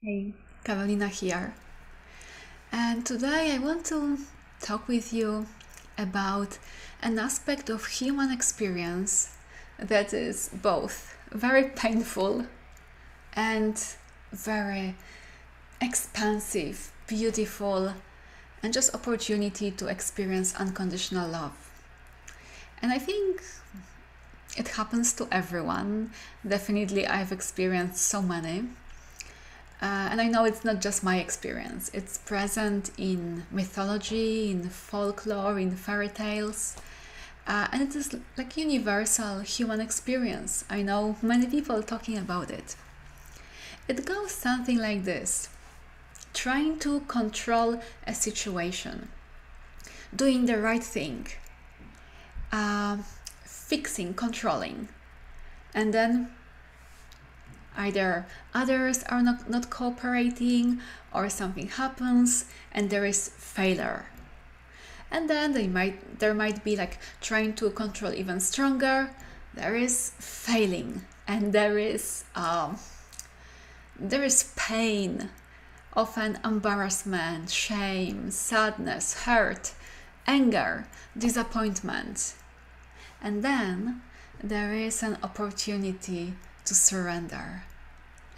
Hey, Carolina here. And today I want to talk with you about an aspect of human experience that is both very painful and very expansive, beautiful, and just opportunity to experience unconditional love. And I think it happens to everyone. Definitely, I've experienced so many. And I know it's not just my experience, it's present in mythology, in folklore, in fairy tales. And it is like universal human experience. I know many people talking about it. It goes something like this: trying to control a situation, doing the right thing, fixing, controlling, and then either others are not cooperating, or something happens and there is failure. And then there might be like trying to control even stronger, there is failing, and there is pain, often embarrassment, shame, sadness, hurt, anger, disappointment. And then there is an opportunity to surrender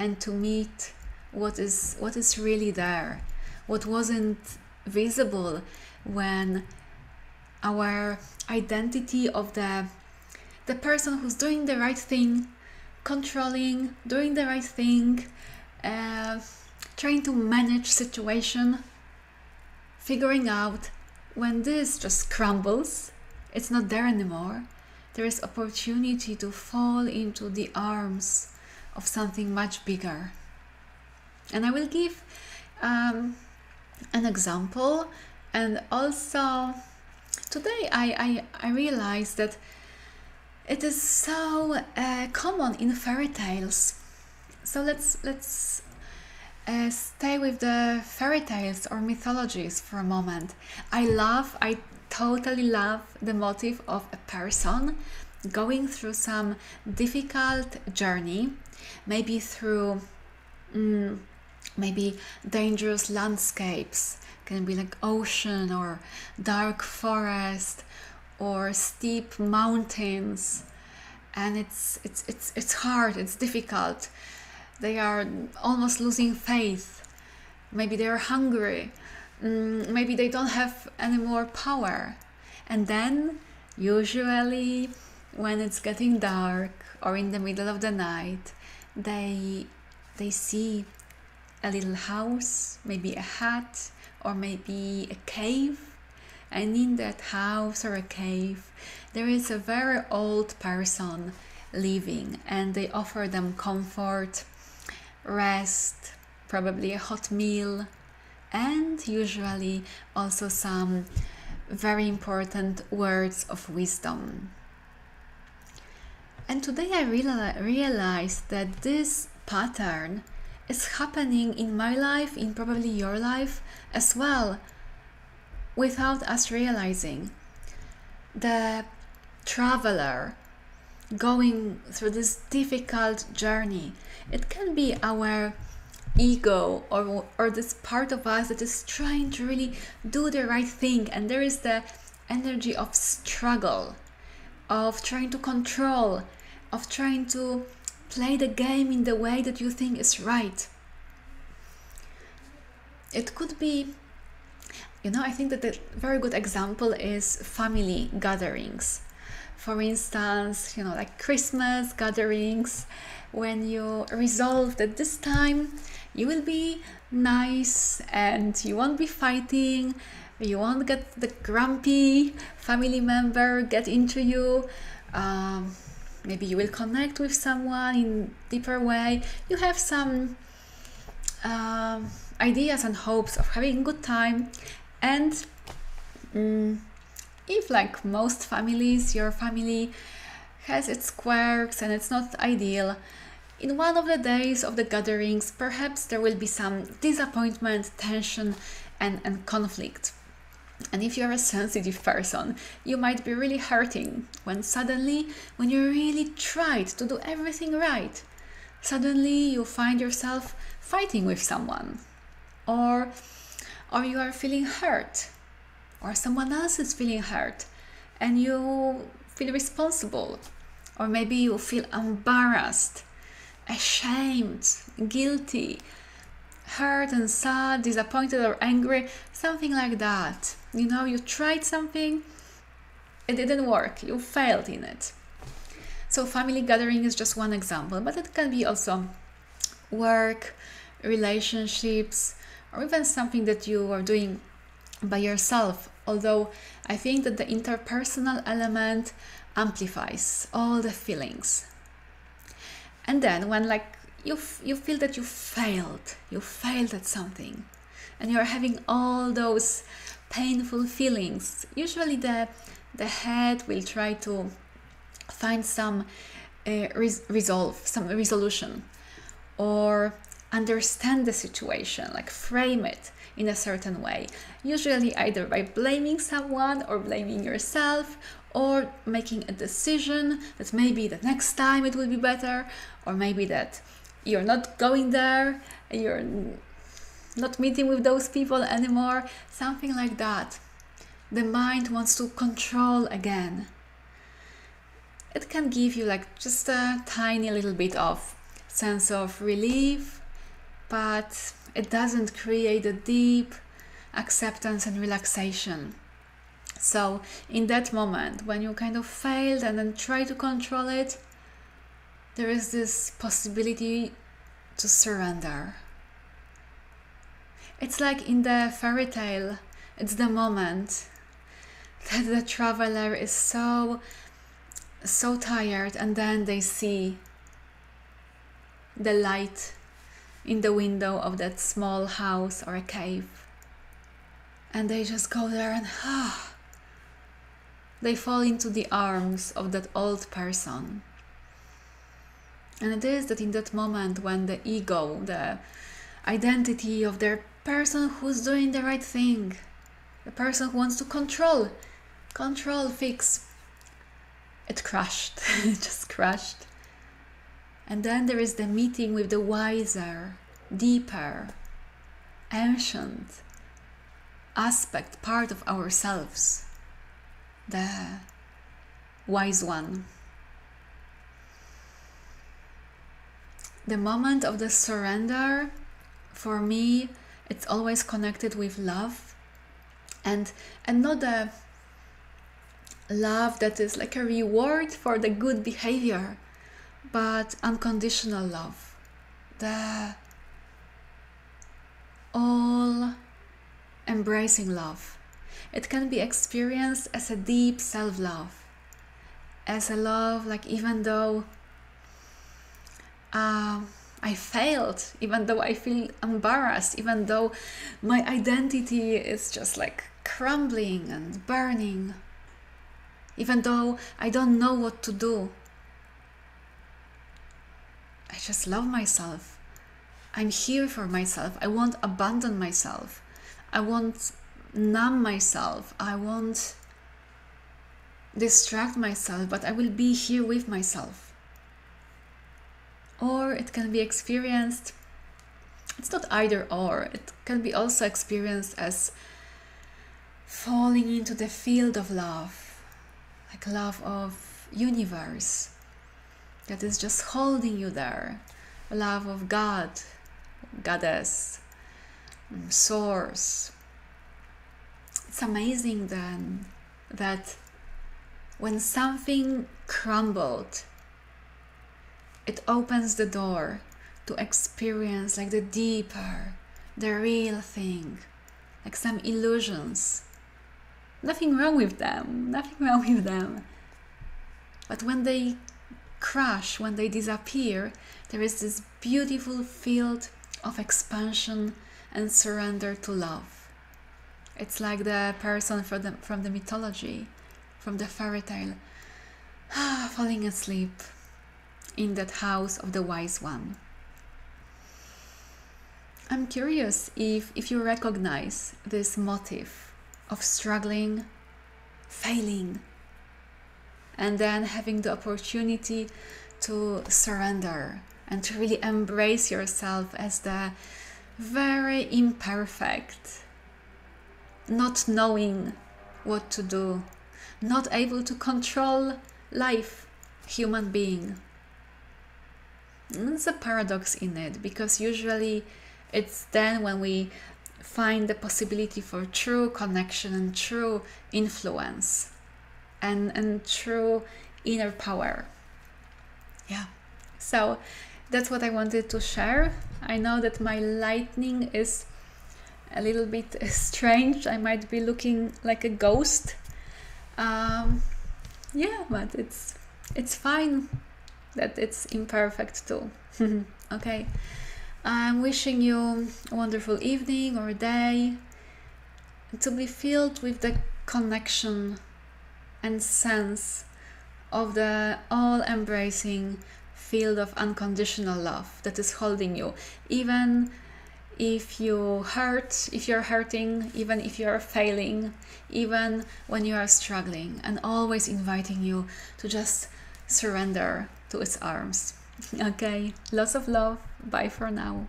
and to meet what is really there, what wasn't visible when our identity of the person who's doing the right thing, controlling, doing the right thing, trying to manage situation, figuring out when this just crumbles, it's not there anymore. There is opportunity to fall into the arms of something much bigger. And I will give an example. And also today I realized that it is so common in fairy tales. So let's stay with the fairy tales or mythologies for a moment. I totally love the motif of a person going through some difficult journey, maybe through maybe dangerous landscapes, can be like ocean or dark forest or steep mountains, and it's hard, it's difficult. They are almost losing faith. Maybe they are hungry. Maybe they don't have any more power. And then, usually, when it's getting dark or in the middle of the night, they see a little house, maybe a hut, or maybe a cave. And in that house or a cave, there is a very old person living, and they offer them comfort, rest, probably a hot meal, and usually also some very important words of wisdom. And today I realized that this pattern is happening in my life, in probably your life as well, without us realizing. The traveler going through this difficult journey, it can be our ego or this part of us that is trying to really do the right thing, and there is the energy of struggle, of trying to control, of trying to play the game in the way that you think is right. It could be, I think that a very good example is family gatherings. For instance, like Christmas gatherings, when you resolve that this time you will be nice and you won't be fighting, you won't get the grumpy family member get into you, maybe you will connect with someone in deeper way. You have some ideas and hopes of having a good time. And if, like most families, your family has its quirks and it's not ideal, in one of the days of the gatherings, perhaps there will be some disappointment, tension, and conflict. And if you're a sensitive person, you might be really hurting when suddenly, when you really tried to do everything right, suddenly you find yourself fighting with someone, or you are feeling hurt, or someone else is feeling hurt, and you feel responsible, or maybe you feel embarrassed, ashamed, guilty, hurt and sad, disappointed or angry, something like that. You know, you tried something, it didn't work, you failed in it. So family gathering is just one example, but it can be also work, relationships, or even something that you are doing by yourself. Although I think that the interpersonal element amplifies all the feelings. And then when you feel that you failed at something, and you're having all those painful feelings, usually the head will try to find some resolution, or understand the situation, like frame it in a certain way, usually either by blaming someone or blaming yourself, or making a decision that maybe the next time it will be better, or maybe that you're not going there, you're not meeting with those people anymore, something like that. The mind wants to control again. It can give you like just a tiny little bit of sense of relief, but it doesn't create a deep acceptance and relaxation. So in that moment, when you kind of failed and then try to control it, there is this possibility to surrender. It's like in the fairy tale, it's the moment that the traveler is so tired, and then they see the light in the window of that small house or a cave, and they just go there and they fall into the arms of that old person. And it is that in that moment when the ego, the identity of the person who's doing the right thing, the person who wants to control, fix, it crashed. It just crashed. And then there is the meeting with the wiser, deeper, ancient aspect, part of ourselves, the wise one. The moment of the surrender, for me, it's always connected with love, and not a love that is like a reward for the good behavior, but unconditional love, the all embracing love. It can be experienced as a deep self-love, as a love like even though I failed, even though I feel embarrassed, even though my identity is just like crumbling and burning, even though I don't know what to do, I just love myself. I'm here for myself. I won't abandon myself. I won't numb myself. I won't distract myself, but I will be here with myself. Or it can be experienced, it's not either or, it can be also experienced as falling into the field of love, like love of universe that is just holding you there, love of God, goddess, source. It's amazing then that when something crumbled, it opens the door to experience like the deeper, the real thing, like some illusions. Nothing wrong with them, But when they crash, when they disappear, there is this beautiful field of expansion and surrender to love. It's like the person from the mythology, from the fairy tale, falling asleep in that house of the wise one. I'm curious if you recognize this motif of struggling, failing, and then having the opportunity to surrender, and to really embrace yourself as the very imperfect, not knowing what to do, not able to control life human being. And there's a paradox in it, because usually it's then when we find the possibility for true connection and true influence and true inner power. Yeah, so that's what I wanted to share. I know that my lighting is a little bit strange. I might be looking like a ghost. Yeah, but it's fine that it's imperfect too. Okay, I'm wishing you a wonderful evening or day, to be filled with the connection and sense of the all-embracing field of unconditional love that is holding you, even if you're hurting, even if you're failing, even when you are struggling, and always inviting you to just surrender to its arms. Okay, lots of love. Bye for now.